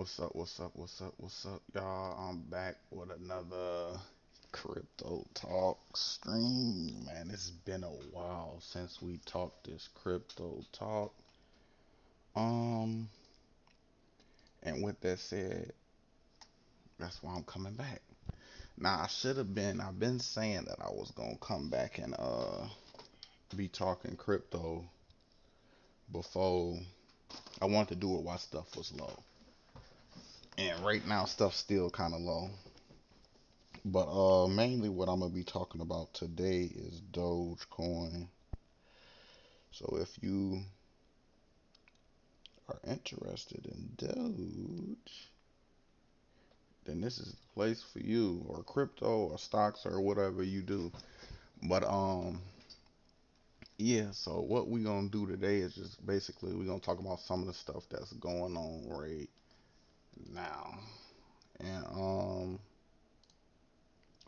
What's up? What's up? What's up? What's up, y'all? I'm back with another crypto talk stream. Man, it's been a while since we talked this crypto talk. Um, and with that said, that's why I'm coming back. Now, I've been saying that I was gonna come back and be talking crypto before. I wanted to do it while stuff was low. And right now stuff's still kind of low. But mainly what I'm gonna be talking about today is Dogecoin. So if you are interested in Doge, then this is the place for you, or crypto, or stocks, or whatever you do. But yeah. So what we gonna do today is just basically we're gonna talk about some of the stuff that's going on right now. And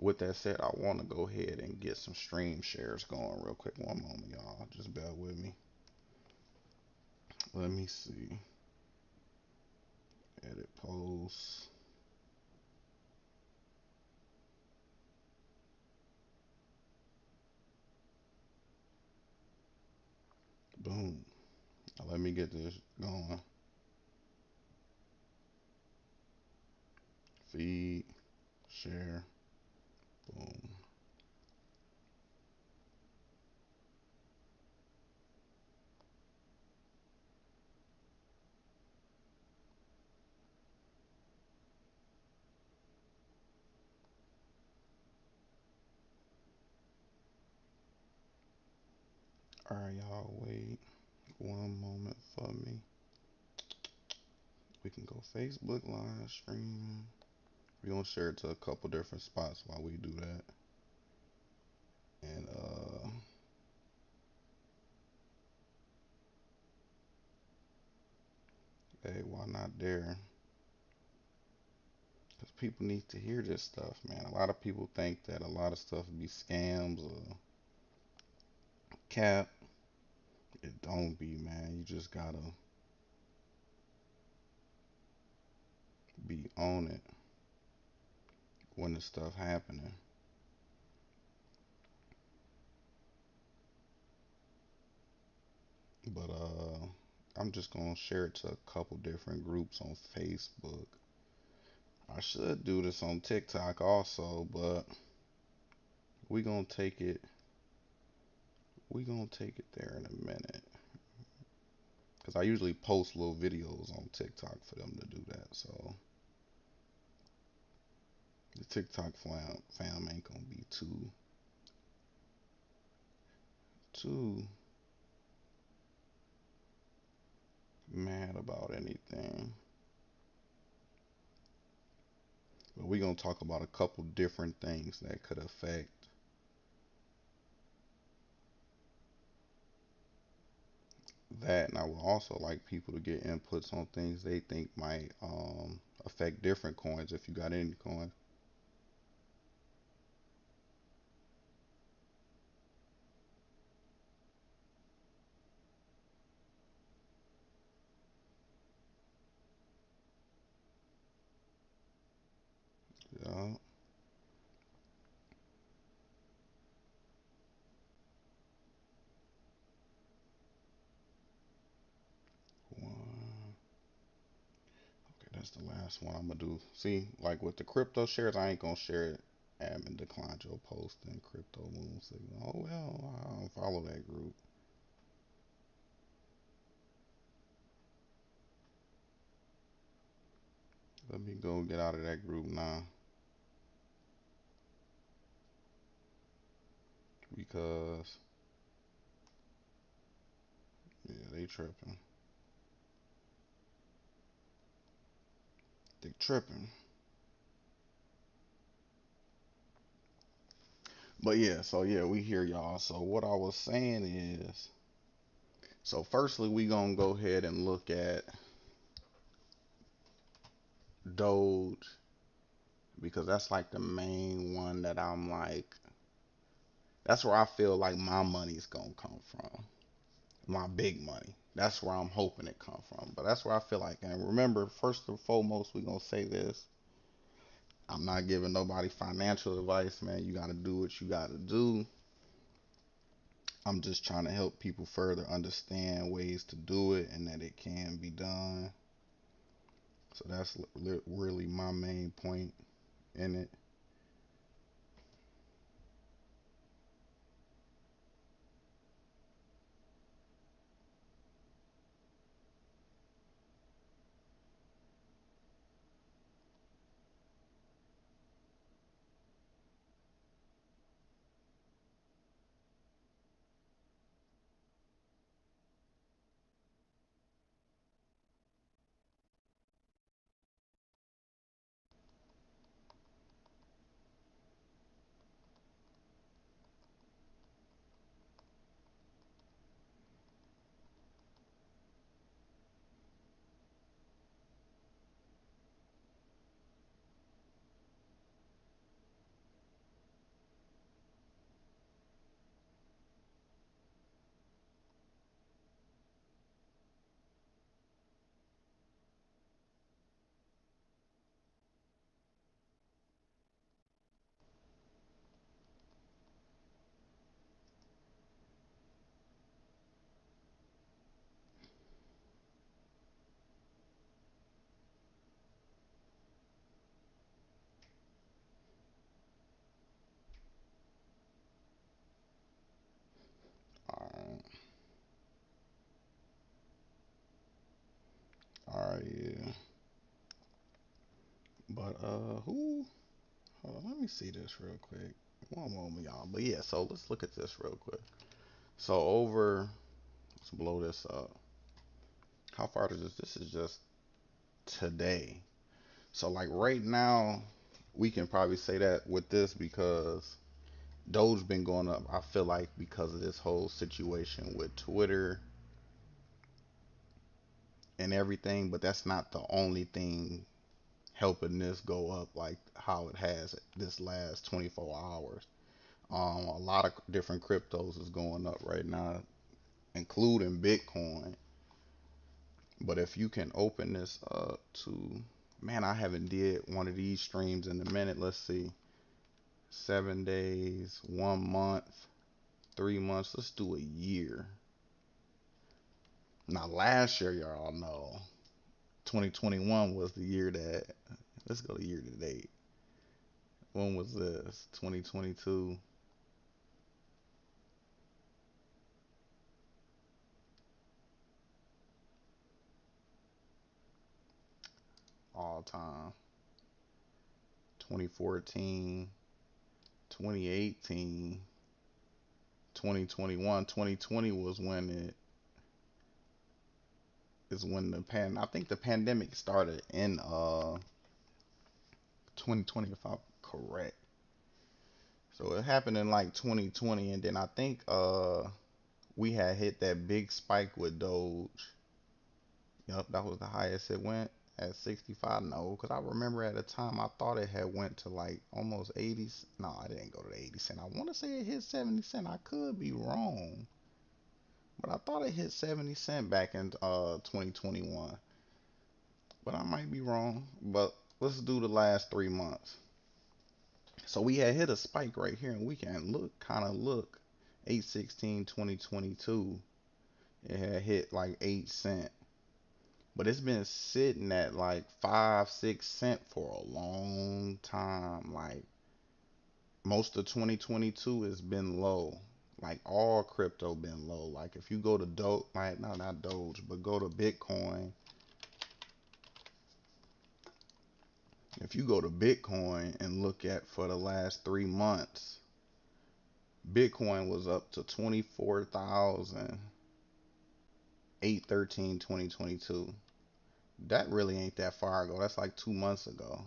with that said, I want to go ahead and get some stream shares going real quick. One moment, y'all. Just bear with me. Let me see. Edit posts. Boom. Now let me get this going. Feed, share, boom. Alright, y'all, wait one moment for me. We can go Facebook live stream. We're gonna share it to a couple different spots while we do that. And hey, why not there? Because people need to hear this stuff, man. A lot of people think that a lot of stuff be scams or cap. It don't be, man. You just gotta be on it when the stuff happening. But I'm just gonna share it to a couple different groups on Facebook. I should do this on TikTok also, but we gonna take it. We gonna take it there in a minute. Cause I usually post little videos on TikTok for them to do that. So the TikTok fam ain't gonna be too mad about anything. But we gonna talk about a couple different things that could affect that. And I would also like people to get inputs on things they think might affect different coins if you got any coins. Yeah. One. Okay, that's the last one I'm gonna do. See, like with the crypto shares, I ain't gonna share it. Admin declined your post in crypto moon signal. Oh well, I don't follow that group. Let me go get out of that group now because yeah, they tripping. They tripping. But yeah, so yeah, we hear y'all. So what I was saying is, so firstly, we gonna go ahead and look at Doge because that's like the main one that I'm like, that's where I feel like my money's gonna come from, my big money. That's where I'm hoping it come from. But that's where I feel like, and remember, first and foremost, we gonna say this. I'm not giving nobody financial advice, man. You gotta do what you gotta do. I'm just trying to help people further understand ways to do it and that it can be done. So that's really my main point in it. All right, all right, yeah. But who? Hold on, let me see this real quick. One moment, y'all. But yeah, so let's look at this real quick. So let's blow this up. How far does this? This is just today. So like right now, we can probably say that with this because Doge been going up. I feel like because of this whole situation with Twitter and everything, but that's not the only thing helping this go up like how it has this last 24 hours. A lot of different cryptos is going up right now, including Bitcoin. But if you can open this up to, man, I haven't did one of these streams in a minute. Let's see, 7 days, 1 month, 3 months. Let's do a year. Now, last year, y'all know, 2021 was the year that. Let's go to year to date. When was this? 2022 all time. 2014, 2018, 2021. 2020 was when it is when I think the pandemic started in 2020 if I'm correct. So it happened in like 2020 and then I think we had hit that big spike with Doge. Yep, that was the highest it went at 65. No, because I remember at the time I thought it had went to like almost 80. No, I didn't go to the 80 cent. I want to say it hit 70 cent. I could be wrong, but I thought it hit 70 cent back in 2021. But I might be wrong. But let's do the last 3 months. So we had hit a spike right here, and we can look, kind of look, 8/16/2022. It had hit like 8 cent, but it's been sitting at like 5 6 cent for a long time. Like most of 2022 has been low. Like all crypto been low. Like if you go to Doge, like no, not Doge, but go to Bitcoin. If you go to Bitcoin and look at for the last 3 months, Bitcoin was up to 24,813 2022. That really ain't that far ago. That's like 2 months ago.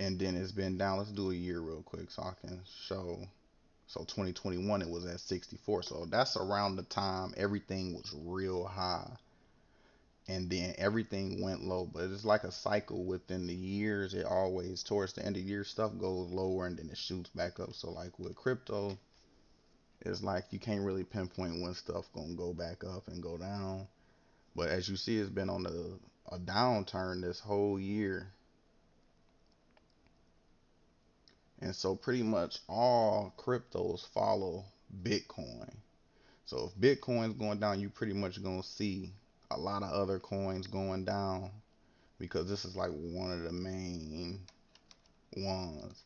And then it's been down. Let's do a year real quick so I can show. So 2021 it was at 64. So that's around the time everything was real high. And then everything went low. But it's like a cycle within the years. It always towards the end of the year stuff goes lower and then it shoots back up. So like with crypto, It's like you can't really pinpoint when stuff gonna go back up and go down. But as you see, it's been on a downturn this whole year. And so pretty much all cryptos follow Bitcoin. So if Bitcoin's going down, you pretty much gonna see a lot of other coins going down because this is like one of the main ones.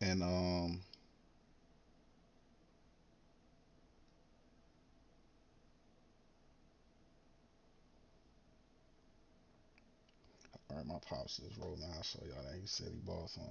And all right, my pops is rolling. I'll show y'all that. He said he bought some.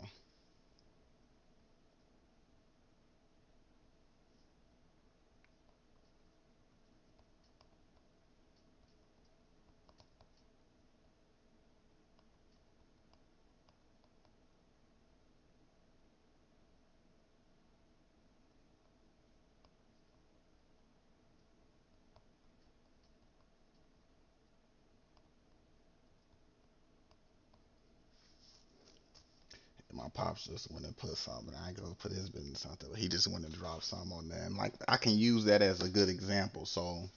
My pops just went and put something. I ain't gonna put his business out there. But he just went and dropped something on there. And like I can use that as a good example. So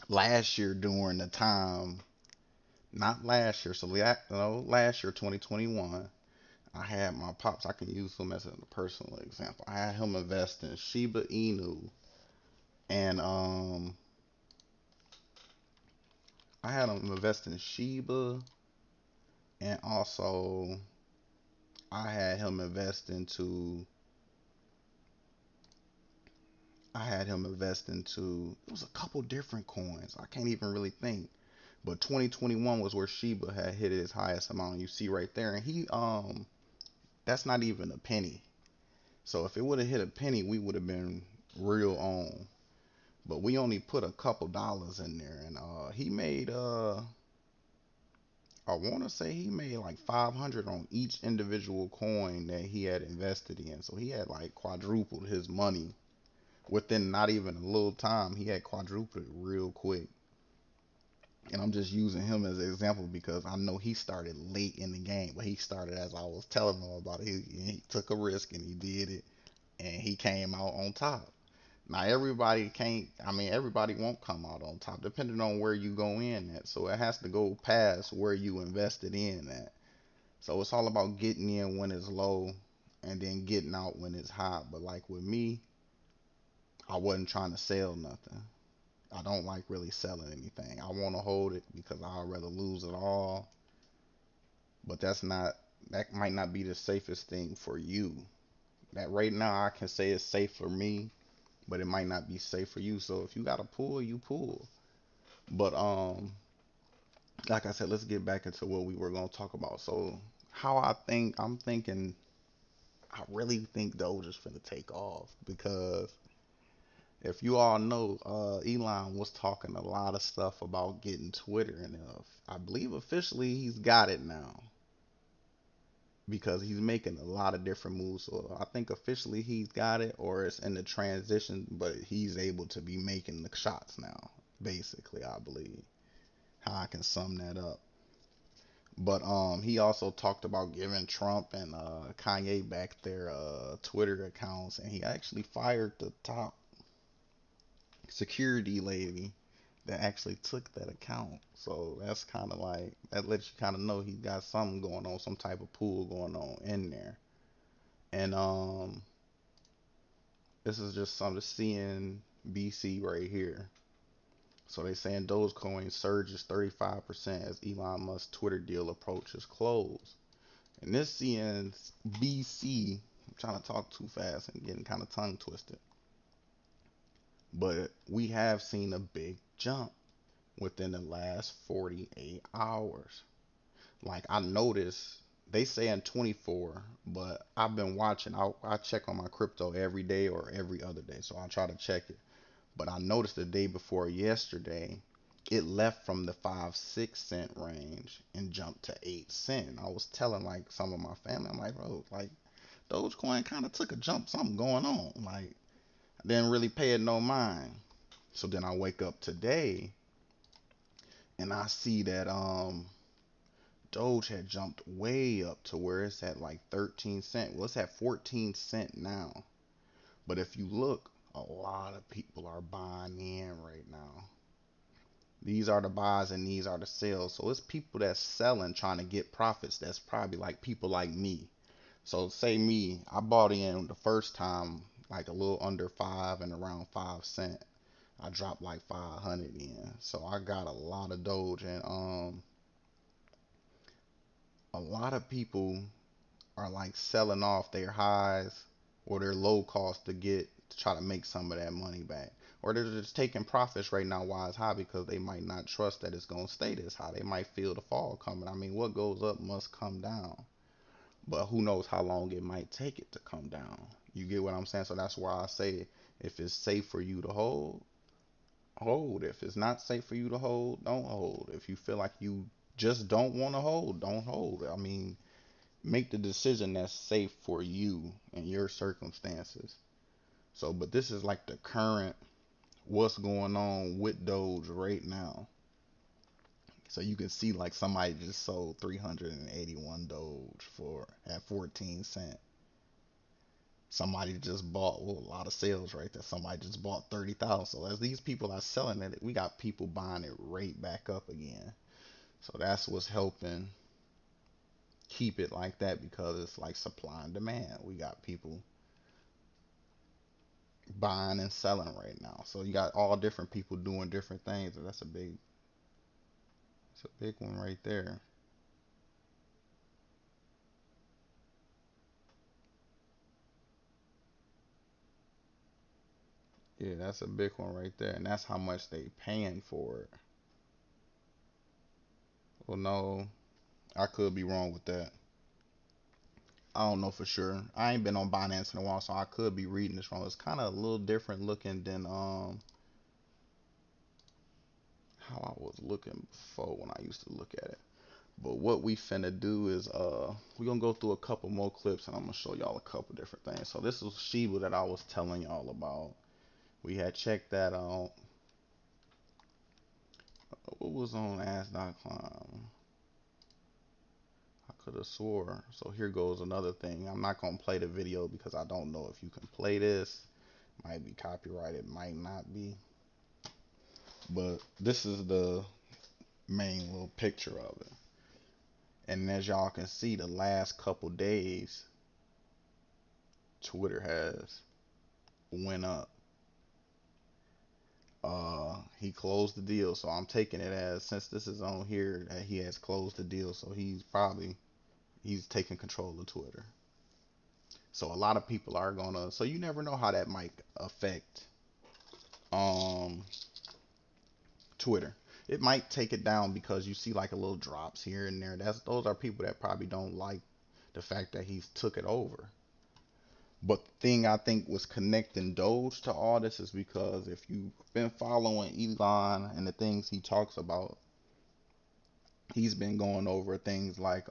last year during the time, not last year, so last year 2021, I had my pops. I can use him as a personal example. I had him invest in Shiba Inu, and I had him invest in Shiba, and also I had him invest into it was a couple different coins. I can't even really think. But 2021 was where Shiba had hit its highest amount. You see right there, and he that's not even a penny. So if it would have hit a penny, we would have been real on. But we only put a couple dollars in there, and he made I want to say he made like 500 on each individual coin that he had invested in. So he had like quadrupled his money within not even a little time. He had quadrupled it real quick. And I'm just using him as an example because I know he started late in the game, but he started as I was telling him about it. He took a risk and he did it, and he came out on top. Now everybody can't. I mean, everybody won't come out on top, depending on where you go in at. So it has to go past where you invested in at. So it's all about getting in when it's low, and then getting out when it's high. But like with me, I wasn't trying to sell nothing. I don't like really selling anything. I want to hold it because I'd rather lose it all. But that might not be the safest thing for you. That right now I can say it's safe for me, but it might not be safe for you. So if you got to pull, you pull. But like I said, let's get back into what we were gonna talk about. So how I'm thinking, I really think Doge is finna take off because if you all know, Elon was talking a lot of stuff about getting Twitter, and I believe officially he's got it now because he's making a lot of different moves. So I think officially he's got it, or it's in the transition, but he's able to be making the shots now. Basically, I believe how I can sum that up. But he also talked about giving Trump and Kanye back their Twitter accounts, and he actually fired the top security lady that actually took that account. So that's kind of like that lets you kind of know he got something going on, some type of pool going on in there. And this is just some of CNBC right here. So they saying Dogecoin surges 35% as Elon Musk's Twitter deal approaches close. And this CNBC, I'm trying to talk too fast and getting kind of tongue twisted, but we have seen a big jump within the last 48 hours. Like I noticed they say in 24, but I've been watching. I check on my crypto every day or every other day, so I try to check it. But I noticed the day before yesterday, it left from the 5-6 cent range and jumped to 8 cent. I was telling like some of my family, I'm like, bro, like Dogecoin kind of took a jump, something going on. Like I didn't really pay it no mind. So then I wake up today and I see that Doge had jumped way up to where it's at like 13 cent. Well, it's at 14 cent now. But if you look, a lot of people are buying in right now. These are the buys and these are the sales. So it's people that's selling trying to get profits. That's probably like people like me. So say me, I bought in the first time like a little under 5 and around 5 cent. I dropped like 500 in. So I got a lot of Doge, and a lot of people are like selling off their highs or their low cost to try to make some of that money back. Or they're just taking profits right now while it's high because they might not trust that it's gonna stay this high. They might feel the fall coming. I mean, what goes up must come down. But who knows how long it might take it to come down. You get what I'm saying? So that's why I say if it's safe for you to hold, hold. If it's not safe for you to hold, don't hold. If you feel like you just don't want to hold, don't hold. I mean, make the decision that's safe for you and your circumstances. So, but this is like the current what's going on with Doge right now. So you can see like somebody just sold 381 Doge for at 14 cent. Somebody just bought, well, a lot of sales right there. Somebody just bought 30,000. So as these people are selling it, we got people buying it right back up again. So that's what's helping keep it like that, because it's like supply and demand. We got people buying and selling right now. So you got all different people doing different things, and it's a big one right there. Yeah, that's a big one right there, and that's how much they paying for it. Well, no, I could be wrong with that. I don't know for sure. I ain't been on Binance in a while, so I could be reading this wrong. It's kind of a little different looking than how I was looking before when I used to look at it. But what we finna do is we gonna go through a couple more clips, and I'm gonna show y'all a couple different things. So this was Shiba that I was telling y'all about. We had checked that out. What was on ask.com? I could have swore. So here goes another thing. I'm not gonna play the video because I don't know if you can play this. Might be copyrighted, might not be. But this is the main little picture of it. And as y'all can see, the last couple days, Twitter has went up. He closed the deal, so I'm taking it as, since this is on here, that he has closed the deal. So he's taking control of Twitter. So a lot of people are gonna. So you never know how that might affect um Twitter. It might take it down because you see like a little drops here and there. Those are people that probably don't like the fact that he's took it over. But the thing I think was connecting Doge to all this is because if you've been following Elon and the things he talks about, he's been going over things like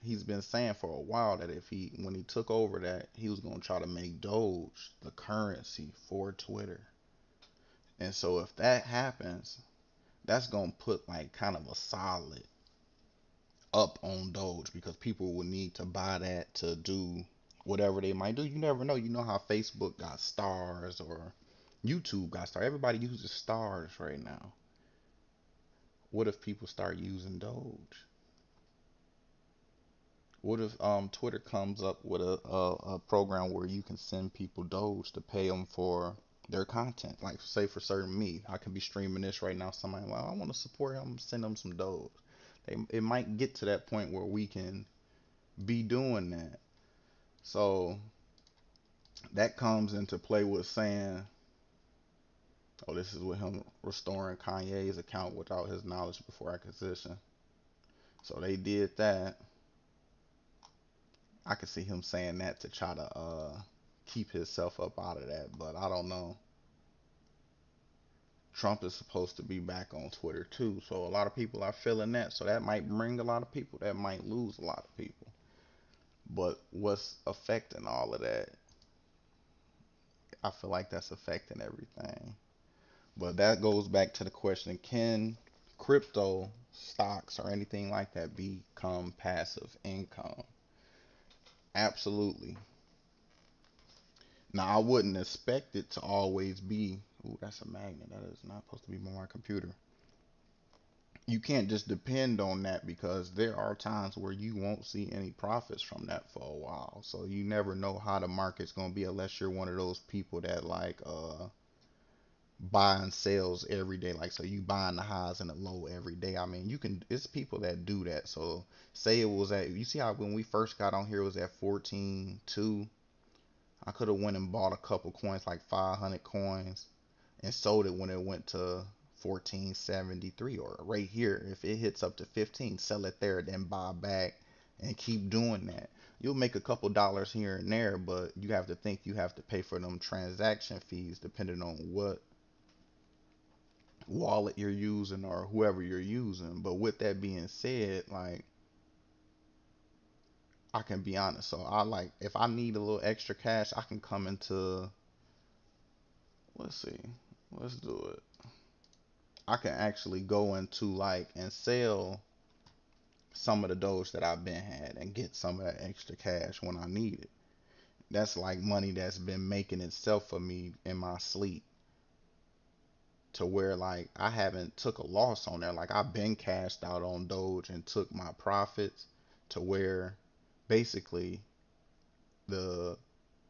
he's been saying for a while that if he when he took over that he was going to try to make Doge the currency for Twitter. And so if that happens, that's going to put like kind of a solid up on Doge, because people will need to buy that to do whatever they might do. You never know. You know how Facebook got stars or YouTube got stars. Everybody uses stars right now. What if people start using Doge? What if Twitter comes up with a program where you can send people Doge to pay them for their content? Like say for certain me, I could be streaming this right now. Somebody, well, I want to support him, send them some Doge. It might get to that point where we can be doing that. So that comes into play with saying, oh, this is with him restoring Kanye's account without his knowledge before acquisition. So they did that. I could see him saying that to try to keep himself up out of that, but I don't know. Trump is supposed to be back on Twitter too, so a lot of people are feeling that. So that might bring a lot of people, that might lose a lot of people. But what's affecting all of that? I feel like that's affecting everything. But that goes back to the question, can crypto stocks or anything like that become passive income? Absolutely. Now, I wouldn't expect it to always be. Ooh, that's a magnet. That is not supposed to be on my computer. You can't just depend on that because there are times where you won't see any profits from that for a while. So you never know how the market's gonna be unless you're one of those people that like buy and sells every day. Like so you buying the highs and the low every day. I mean you can it's people that do that. So say it was at you see how when we first got on here it was at 14.2. I could have went and bought a couple coins like 500 coins and sold it when it went to 14.73 or right here. If it hits up to 15, sell it there, then buy back and keep doing that. You'll make a couple dollars here and there, but you have to think you have to pay for them transaction fees depending on what wallet you're using or whoever you're using. But with that being said, like I can be honest. So I like if I need a little extra cash, I can come into let's see. Let's do it. I can actually go into like and sell some of the doge that I've been had and get some of that extra cash when I need it. That's like money that's been making itself for me in my sleep to where like I haven't took a loss on there. Like I've been cashed out on doge and took my profits to where basically the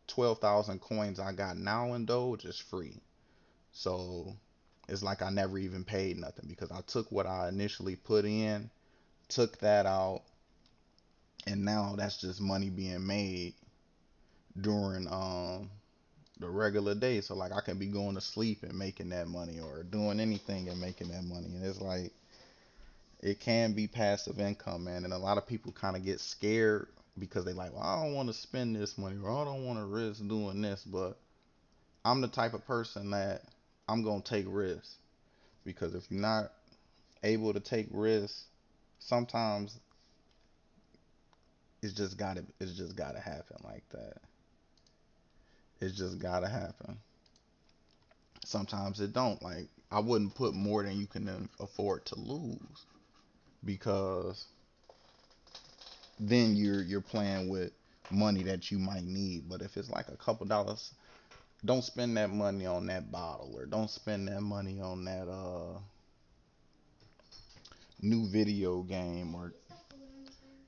12,000 coins I got now in doge is free. So it's like I never even paid nothing because I took what I initially put in, took that out, and now that's just money being made during the regular day. So like I can be going to sleep and making that money or doing anything and making that money. And it's like it can be passive income, man. And a lot of people kind of get scared because they like, well, I don't want to spend this money or I don't want to risk doing this. But I'm the type of person that I'm gonna take risks because if you're not able to take risks, sometimes it's just gotta happen like that. It's just gotta happen. Sometimes it don't. Like I wouldn't put more than you can afford to lose because then you're playing with money that you might need. But if it's like a couple dollars, don't spend that money on that bottle or don't spend that money on that new video game or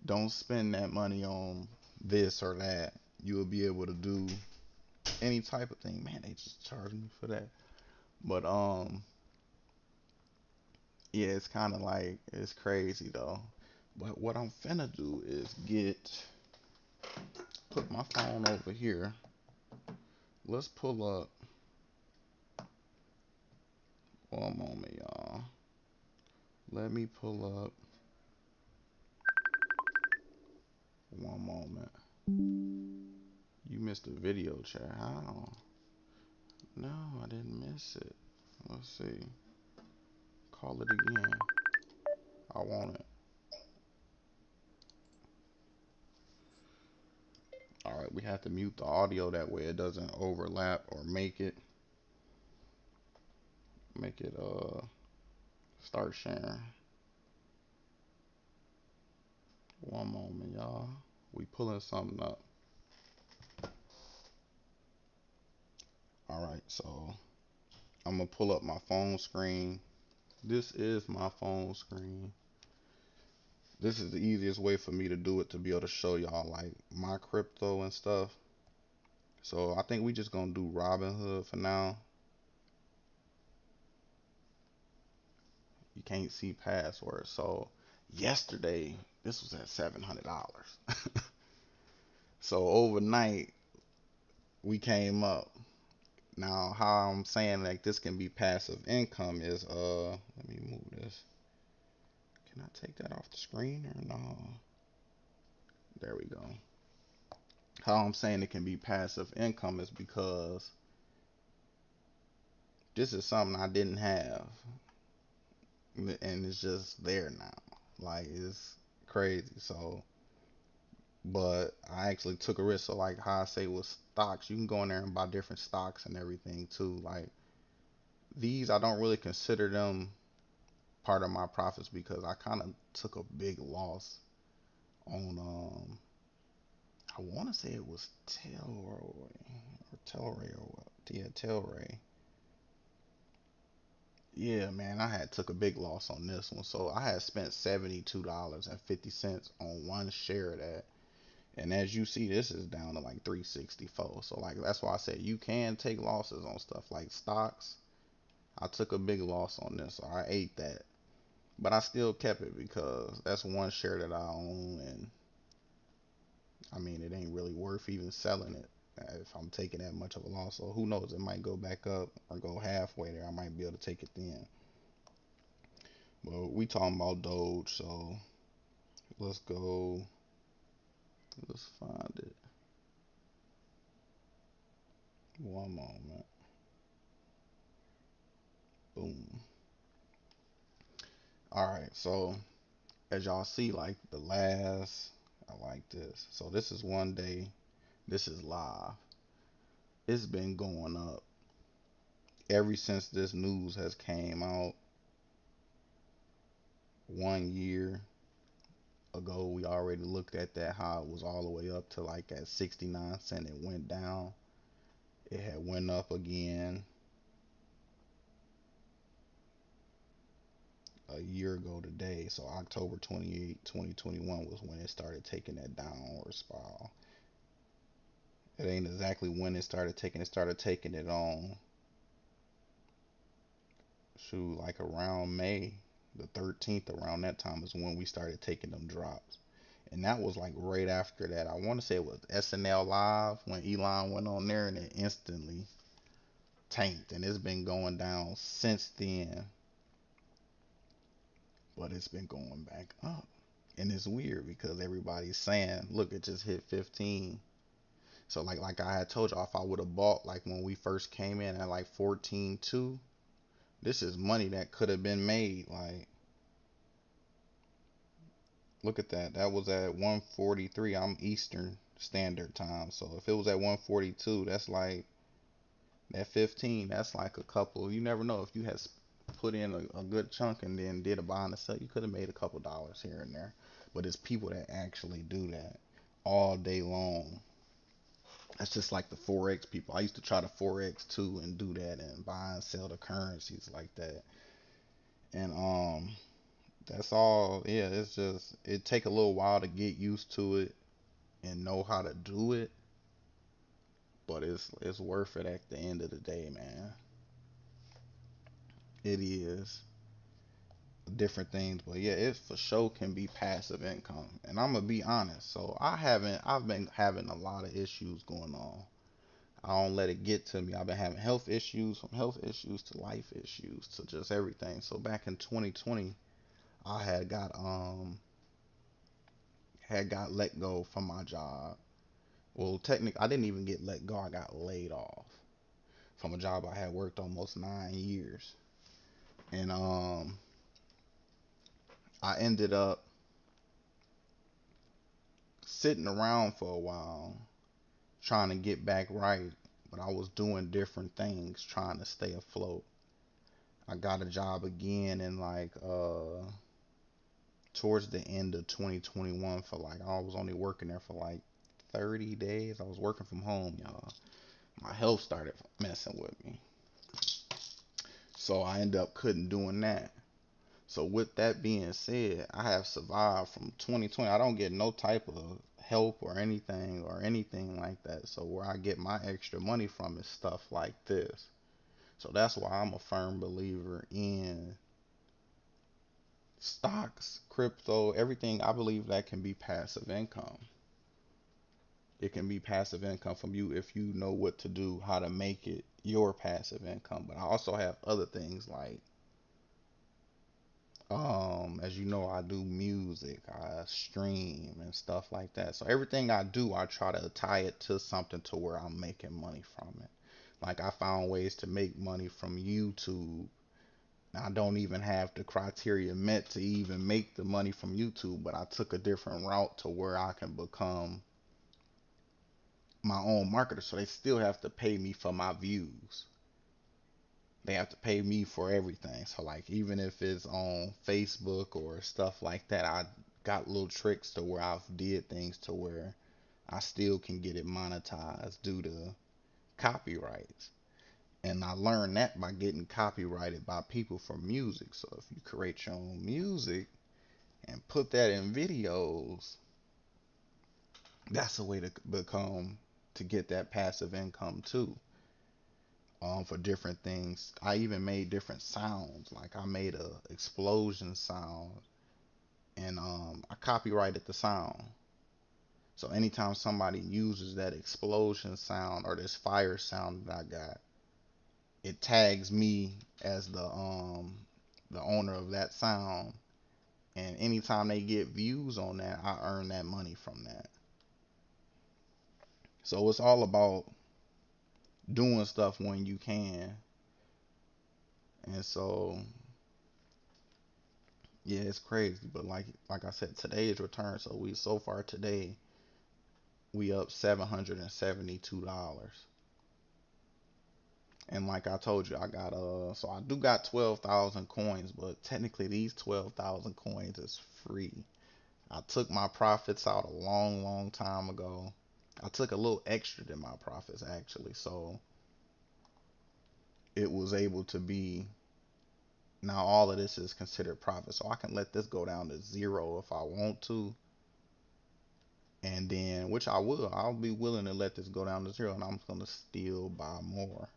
don't spend that money on this or that. You'll be able to do any type of thing. Man, they just charged me for that. But yeah, it's kind of like it's crazy though. But what I'm finna do is put my phone over here. Let's pull up one moment, y'all. Let me pull up one moment. You missed the video chat. How? No, I didn't miss it. Let's see. Call it again. I want it. All right, we have to mute the audio that way it doesn't overlap or make it start sharing. One moment, y'all. We pulling something up. All right, so I'm gonna pull up my phone screen. This is my phone screen. This is the easiest way for me to do it to be able to show y'all like my crypto and stuff. So I think we just gonna do Robinhood for now. You can't see passwords. So yesterday this was at $700. So overnight we came up. Now how I'm saying like this can be passive income is let me move this. Can I take that off the screen or no? There we go. How I'm saying it can be passive income is because this is something I didn't have and it's just there now. Like it's crazy. So, but I actually took a risk. So, like how I say with stocks, you can go in there and buy different stocks and everything too. Like these, I don't really consider them part of my profits because I kind of took a big loss on I want to say it was Telray or what? Yeah, Telray. Yeah, man, I had took a big loss on this one. So I had spent $72.50 on one share of that. And as you see, this is down to like 364. So like that's why I said you can take losses on stuff like stocks. I took a big loss on this, so I ate that. But I still kept it because that's one share that I own, and I mean it ain't really worth even selling it if I'm taking that much of a loss. So who knows? It might go back up or go halfway there. I might be able to take it then. But we talking about Doge, so let's go. Let's find it. One moment. Boom. All right. So as y'all see, like the last, I like this. So this is one day. This is live. It's been going up ever since this news has came out 1 year ago. We already looked at that, how it was all the way up to like at 69 cents. It went down. It had went up again a year ago today. So October 28, 2021 was when it started taking that downward spiral. It ain't exactly when it started taking it. Started taking it on, shoot, like around May the 13th. Around that time is when we started taking them drops. And that was like right after that. I want to say it was SNL Live when Elon went on there and it instantly tanked. And it's been going down since then, but it's been going back up. And it's weird because everybody's saying, look, it just hit 15. So like I had told you, if I would have bought like when we first came in at like 14.2, this is money that could have been made. Like, look at that. That was at 1:43. I'm Eastern Standard Time. So if it was at 1:42, that's like that 15. That's like a couple. You never know if you had put in a good chunk and then did a buy and a sell. You could have made a couple dollars here and there. But it's people that actually do that all day long. That's just like the forex people. I used to try to forex too and do that and buy and sell the currencies like that. And that's all. Yeah, it's just it take a little while to get used to it and know how to do it, but it's worth it at the end of the day, man. It is different things, but yeah, it for sure can be passive income. And I'm gonna be honest. So I've been having a lot of issues going on. I don't let it get to me. I've been having health issues, from health issues to life issues to just everything. So back in 2020, I had got let go from my job. Well, technically, I didn't even get let go. I got laid off from a job I had worked almost 9 years, and I ended up sitting around for a while trying to get back right, but I was doing different things trying to stay afloat. I got a job again in like towards the end of 2021 for like I was only working there for like 30 days. I was working from home, y'all. My health started messing with me. So I ended up couldn't doing that. So with that being said, I have survived from 2020. I don't get no type of help or anything like that. So where I get my extra money from is stuff like this. So that's why I'm a firm believer in stocks, crypto, everything. I believe that can be passive income. It can be passive income from you if you know what to do, how to make it your passive income. But I also have other things like as you know, I do music, I stream and stuff like that. So everything I do, I try to tie it to something to where I'm making money from it. Like I found ways to make money from YouTube. I don't even have the criteria met to even make the money from YouTube, but I took a different route to where I can become my own marketer. So they still have to pay me for my views. they have to pay me for everything. So like even if it's on Facebook or stuff like that, I got little tricks to where I've did things to where I still can get it monetized due to copyrights. And I learned that by getting copyrighted by people for music. So if you create your own music and put that in videos, that's a way to become to get that passive income too. For different things. I even made different sounds. Like I made a explosion sound and I copyrighted the sound. So anytime somebody uses that explosion sound or this fire sound that I got, it tags me as the owner of that sound. And anytime they get views on that, I earn that money from that. So it's all about doing stuff when you can. And so yeah, it's crazy. But like I said, today's return. So we so far today we up $772. And like I told you, I got so I do got 12,000 coins, but technically these 12,000 coins is free. I took my profits out a long, long time ago. I took a little extra than my profits actually, so it was able to be now all of this is considered profit. So I can let this go down to zero if I want to. And then, which I will, I'll be willing to let this go down to zero, and I'm gonna still buy more.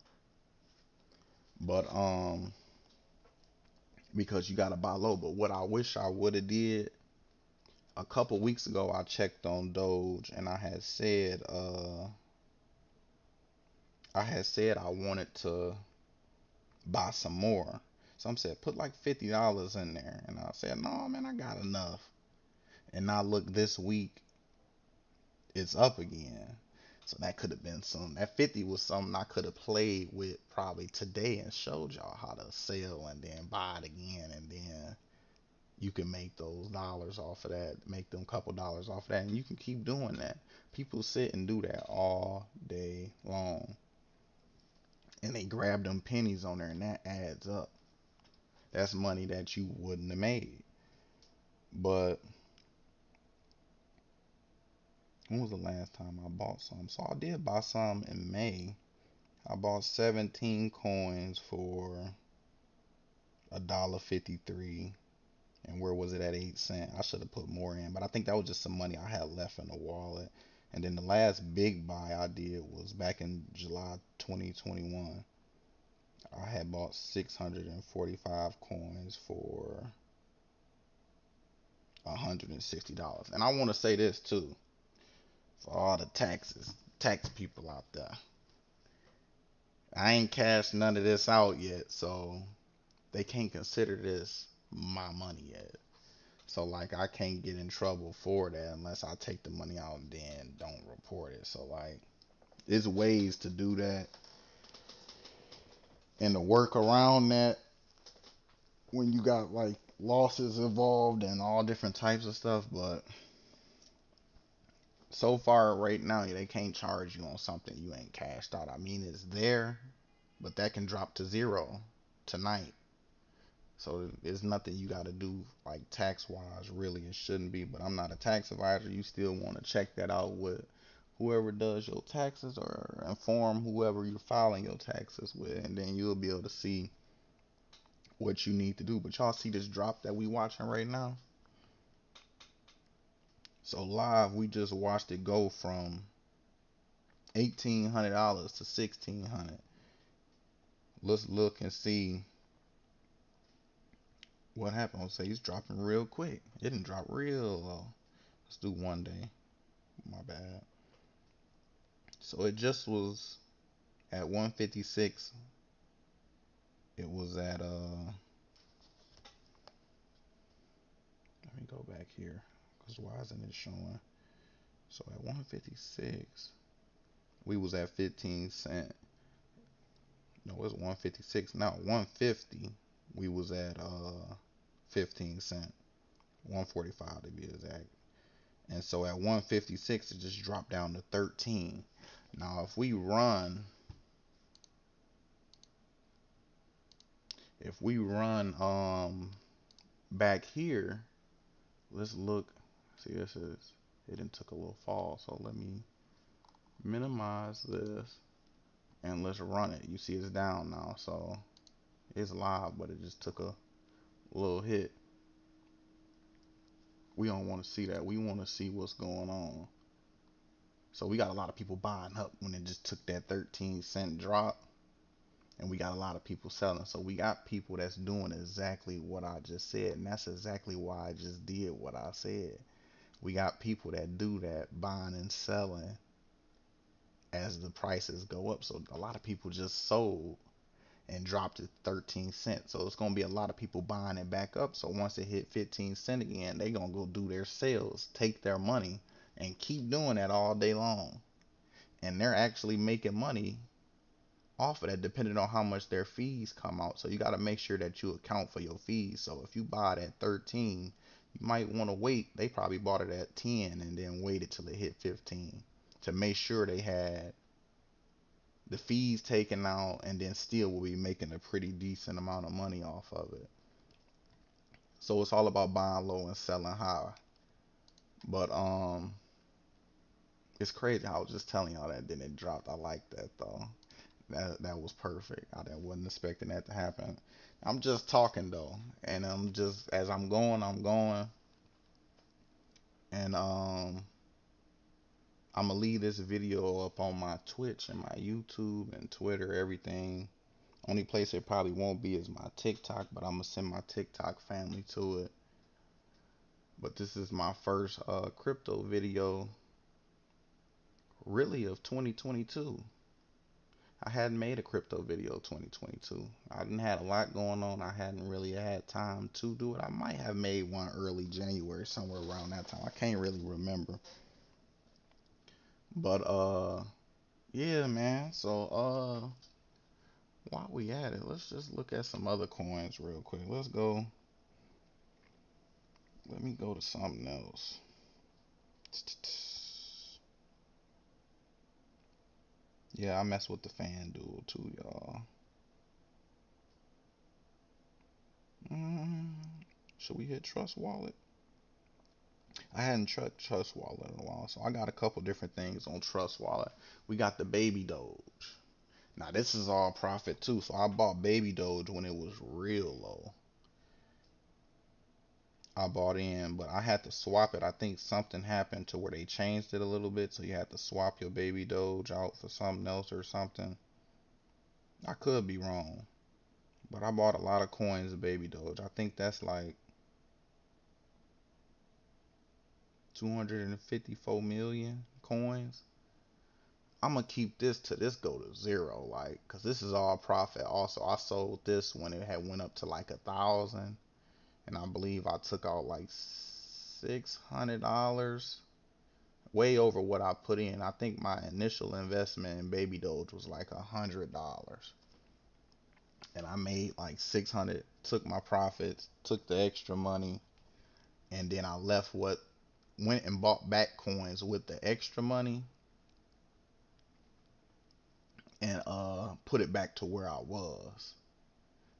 But because you gotta buy low. But what I wish I would have did a couple weeks ago, I checked on Doge, and I had said I wanted to buy some more. So I'm said put like $50 in there, and I said no man, I got enough. And I look this week, it's up again. So that could have been some. That 50 was something I could have played with probably today and showed y'all how to sell and then buy it again, and then you can make those dollars off of that, make them couple dollars off of that, and you can keep doing that. People sit and do that all day long, and they grab them pennies on there, and that adds up. That's money that you wouldn't have made. But when was the last time I bought some? So I did buy some in May. I bought 17 coins for $1.53. And where was it at 8 cents? I should have put more in, but I think that was just some money I had left in the wallet. And then the last big buy I did was back in July 2021. I had bought 645 coins for $160. And I want to say this too, for all the tax people out there. I ain't cashed none of this out yet, so they can't consider this my money yet. So like I can't get in trouble for that unless I take the money out and then don't report it. So like there's ways to do that and to work around that when you got like losses involved and all different types of stuff. But so far right now they can't charge you on something you ain't cashed out. I mean it's there, but that can drop to zero tonight. So there's nothing you got to do like tax wise, really. It shouldn't be, but I'm not a tax advisor. You still want to check that out with whoever does your taxes or inform whoever you're filing your taxes with, and then you'll be able to see what you need to do. But y'all see this drop that we watching right now? So live, we just watched it go from $1,800 to $1,600. Let's look and see what happened. I'll say he's dropping real quick. It didn't drop real low. Let's do one day. My bad. So it just was at 156. It was at let me go back here because why isn't it showing? So at 156, we was at 15 cent. No, it was 156. Now 150, we was at 15 cent. 145 to be exact. And so at 156, it just dropped down to 13. Now if we run If we run back here, let's look. See, this is it didn't took a little fall, so let me minimize this and let's run it. You see it's down now, so it's live, but it just took a little hit. We don't want to see that. We want to see what's going on. So we got a lot of people buying up when it just took that 13-cent drop, and we got a lot of people selling. So we got people that's doing exactly what I just said, and that's exactly why I just did what I said. We got people that do that, buying and selling as the prices go up. So a lot of people just sold and dropped it 13 cents. So it's going to be a lot of people buying it back up. So once it hit 15 cents again, they going to go do their sales, take their money, and keep doing that all day long. And they're actually making money off of that depending on how much their fees come out. So you got to make sure that you account for your fees. So if you buy it at 13, you might want to wait. They probably bought it at 10 and then waited till it hit 15 to make sure they had the fees taken out, and then still will be making a pretty decent amount of money off of it. So it's all about buying low and selling high. But it's crazy. I was just telling y'all that, then it dropped. I like that though. That was perfect. Wasn't expecting that to happen. I'm just talking though, and I'm just as I'm going, and I'm gonna leave this video up on my Twitch and my YouTube and Twitter, everything. Only place it probably won't be is my TikTok, but I'm gonna send my TikTok family to it. But this is my first crypto video, really, of 2022. I hadn't made a crypto video 2022. I didn't had a lot going on. I hadn't really had time to do it. I might have made one early January, somewhere around that time. I can't really remember. But yeah, man. So while we at it, let's just look at some other coins real quick. Let's go. Let me go to something else. Yeah, I mess with the FanDuel too, y'all. Mm, should we hit Trust Wallet? I hadn't tried Trust Wallet in a while, so I got a couple different things on Trust Wallet. We got the Baby Doge. Now this is all profit too, so I bought Baby Doge when it was real low. I bought in, but I had to swap it. I think something happened to where they changed it a little bit, so you had to swap your Baby Doge out for something else or something. I could be wrong, but I bought a lot of coins of Baby Doge. I think that's like 254 million coins. I'm gonna keep this till this go to zero, like, cause this is all profit. Also, I sold this when it had went up to like 1,000, and I believe I took out like $600, way over what I put in. I think my initial investment in Baby Doge was like $100, and I made like 600. Took my profits, took the extra money, and then I left what went and bought back coins with the extra money, and put it back to where I was.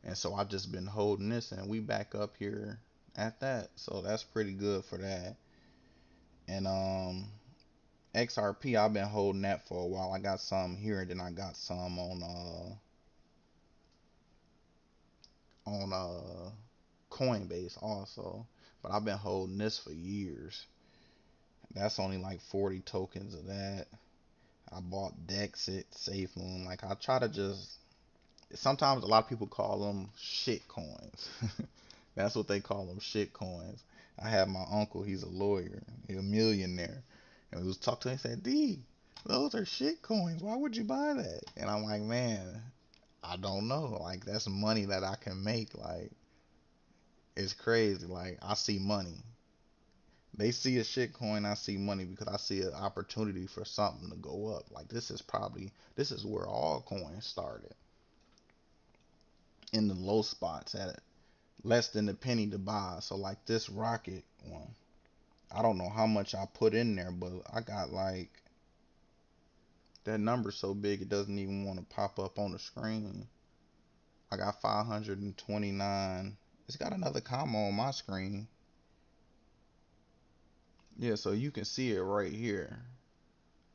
And so I've just been holding this, and we back up here at that. So that's pretty good for that. And XRP, I've been holding that for a while. I got some here, and then I got some on Coinbase also. But I've been holding this for years. That's only like 40 tokens of that. I bought Dexit, SafeMoon. Like, I try to just, sometimes a lot of people call them shit coins. That's what they call them, shit coins. I have my uncle, he's a lawyer, he's a millionaire. And we was talking to him, he said, D, those are shit coins. Why would you buy that? And I'm like, man, I don't know. Like, that's money that I can make. Like, it's crazy. Like, I see money. They see a shit coin, I see money because I see an opportunity for something to go up. Like, this is where all coins started. In the low spots at it. Less than a penny to buy. So like this rocket one, I don't know how much I put in there, but I got like, that number so big it doesn't even want to pop up on the screen. I got 529. It's got another comma on my screen. Yeah, so you can see it right here.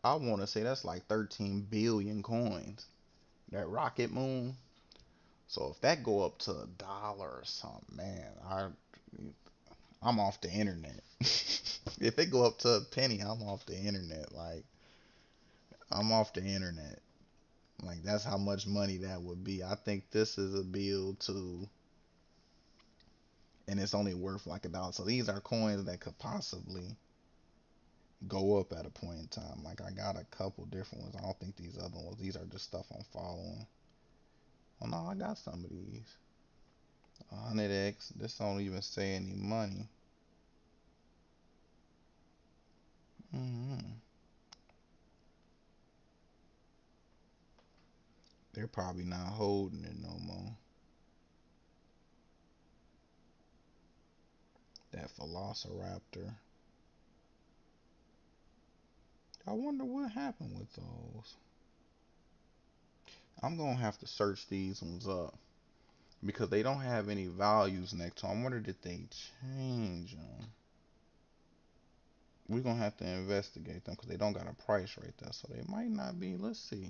I want to say that's like 13 billion coins. That rocket moon. So if that go up to $1 or something, man, I'm off the internet. If it go up to a penny, I'm off the internet. Like I'm off the internet. Like that's how much money that would be. I think this is a bill too, and it's only worth like $1. So these are coins that could possibly go up at a point in time. Like I got a couple different ones. I don't think these other ones. These are just stuff I'm following. Oh no, I got some of these. 100x. This don't even say any money. hmm They're probably not holding it no more. That Velociraptor. I wonder what happened with those. I'm gonna have to search these ones up because they don't have any values next to them. I wonder did they change them. We're gonna have to investigate them because they don't got a price right there, so they might not be. Let's see.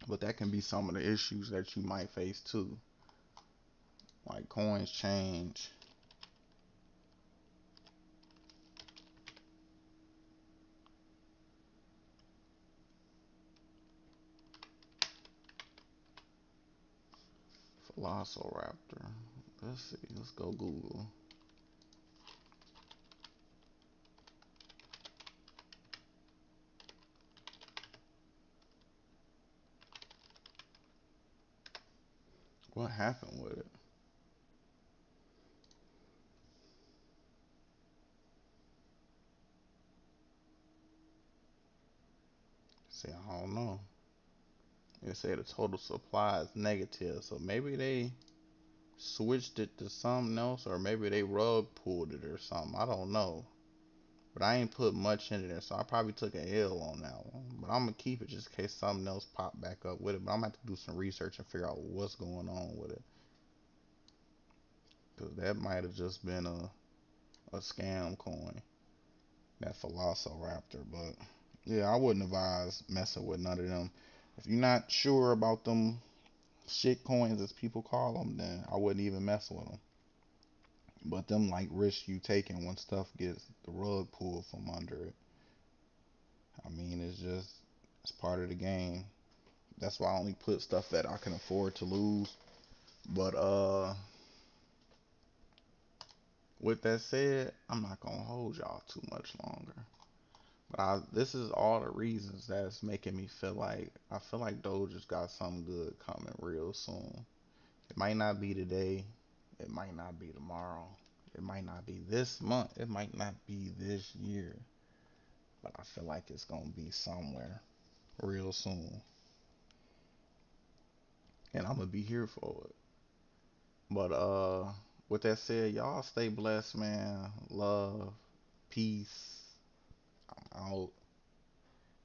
But that can be some of the issues that you might face too. Like coins change. Velociraptor. Let's see. Let's go Google. What happened with it? See, I don't know. They say the total supply is negative, so maybe they switched it to something else, or maybe they rug pulled it or something. I don't know. But I ain't put much into there, so I probably took an L on that one. But I'm gonna keep it just in case something else pop back up with it. But I'm gonna have to do some research and figure out what's going on with it, cause that might have just been a scam coin, that Velociraptor. But yeah, I wouldn't advise messing with none of them. If you're not sure about them shit coins, as people call them, then I wouldn't even mess with them. But them like risks you taking when stuff gets the rug pulled from under it. I mean, it's part of the game. That's why I only put stuff that I can afford to lose. But with that said, I'm not gonna hold y'all too much longer. But this is all the reasons that's making me feel like I feel like Doja's got something good coming real soon. It might not be today. It might not be tomorrow. It might not be this month. It might not be this year. But I feel like it's gonna be somewhere real soon. And I'm gonna be here for it. But with that said, y'all stay blessed, man. Love, peace. I'm out.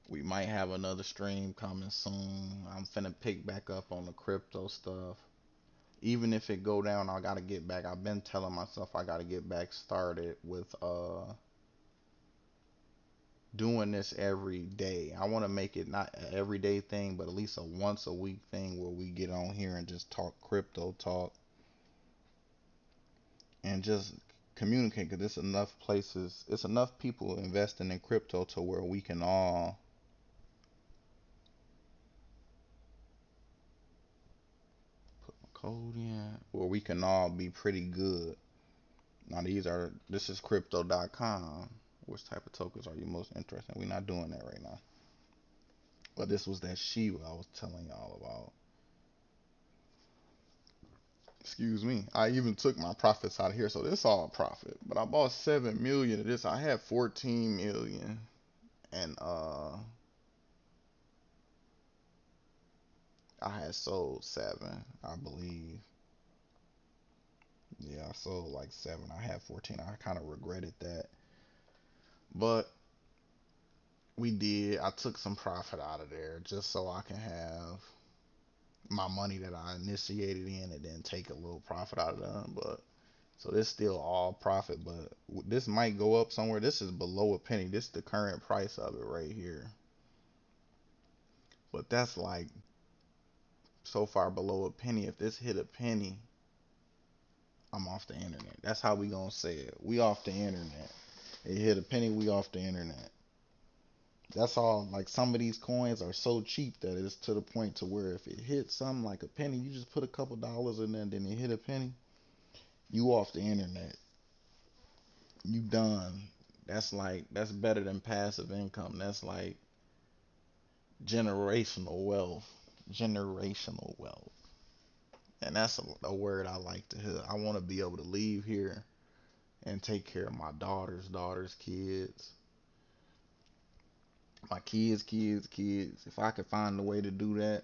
We might have another stream coming soon. I'm finna pick back up on the crypto stuff. Even if it go down, I gotta get back. I've been telling myself I gotta get back started with doing this every day. I want to make it not an everyday thing, but at least a once a week thing where we get on here and just talk crypto talk and just communicate. Because there's enough places, it's enough people investing in crypto to where we can all put my code in, where we can all be pretty good. Now this is crypto.com. Which type of tokens are you most interested in? We're not doing that right now. But this was that Shiba I was telling y'all about. Excuse me. I even took my profits out of here, so this all profit. But I bought 7 million of this. I had 14 million, and I had sold 7, I believe. Yeah, I sold like 7. I had 14. I kind of regretted that, but we did. I took some profit out of there just so I can have my money that I initiated in and then take a little profit out of them. But so this still all profit, but this might go up somewhere. This is below a penny. This is the current price of it right here. But that's like so far below a penny. If this hit a penny, I'm off the internet. That's how we gonna say it. We off the internet. It hit a penny, we off the internet. That's all. Like some of these coins are so cheap that it's to the point to where if it hits something like a penny, you just put a couple dollars in there, and then it hit a penny, you off the internet. You done. That's better than passive income. That's like generational wealth. Generational wealth. And that's a word I like to hear. I want to be able to leave here and take care of my daughters, kids, my kids. If I could find a way to do that,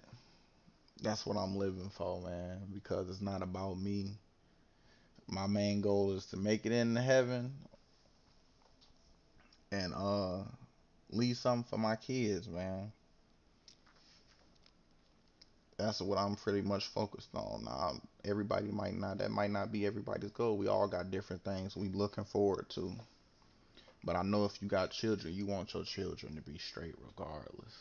that's what I'm living for, man. Because it's not about me. My main goal is to make it into heaven and leave something for my kids, man. That's what I'm pretty much focused on. Now, everybody might not. That might not be everybody's goal. We all got different things we looking forward to. But I know if you got children, you want your children to be straight regardless.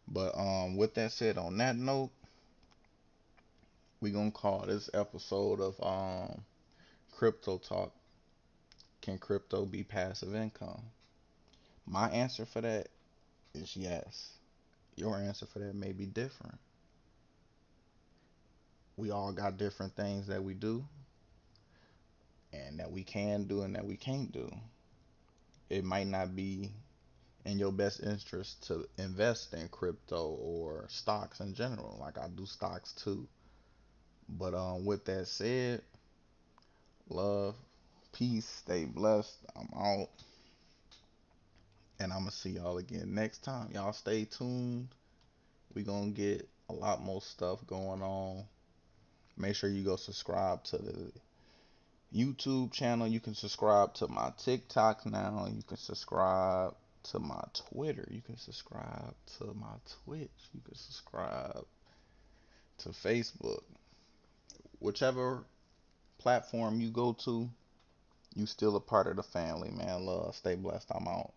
But with that said, on that note, we gonna call this episode of crypto talk. Can crypto be passive income? My answer for that is yes. Your answer for that may be different. We all got different things that we do and that we can do and that we can't do. It might not be in your best interest to invest in crypto or stocks in general. Like I do stocks too. But with that said, love, peace, stay blessed. I'm out. And I'm gonna see y'all again next time. Y'all stay tuned. We gonna get a lot more stuff going on. Make sure you go subscribe to the YouTube channel. You can subscribe to my TikTok now. You can subscribe to my Twitter. You can subscribe to my Twitch. You can subscribe to Facebook. Whichever platform you go to, you still a part of the family, man. Love. Stay blessed. I'm out.